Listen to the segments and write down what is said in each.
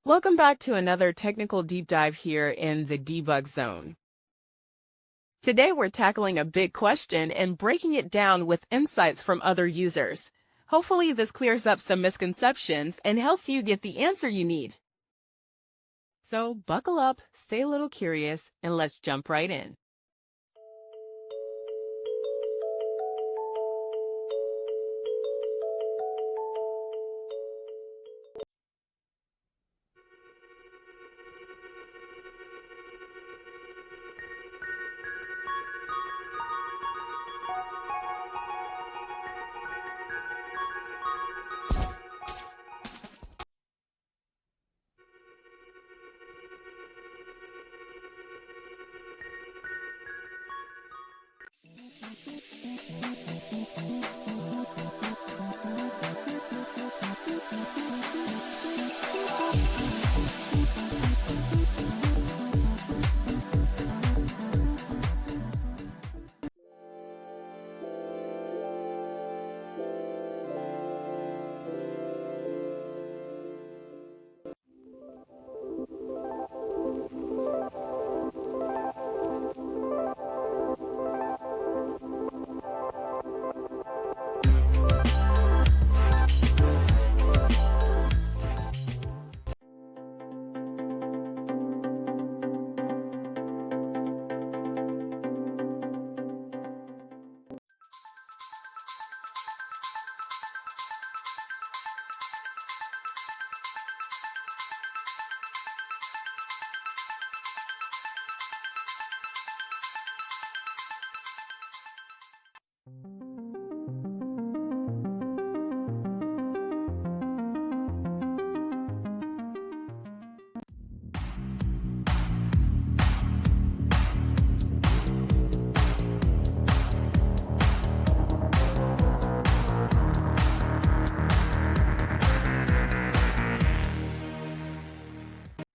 Welcome back to another technical deep dive here in the debug zone. Today we're tackling a big question and breaking it down with insights from other users. Hopefully this clears up some misconceptions and helps you get the answer you need. So buckle up, stay a little curious, and let's jump right in.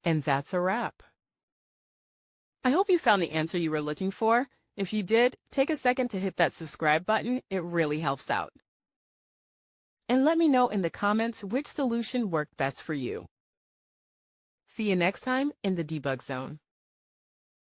And that's a wrap. I hope you found the answer you were looking for. If you did, take a second to hit that subscribe button. It really helps out. And let me know in the comments which solution worked best for you. See you next time in the debug zone.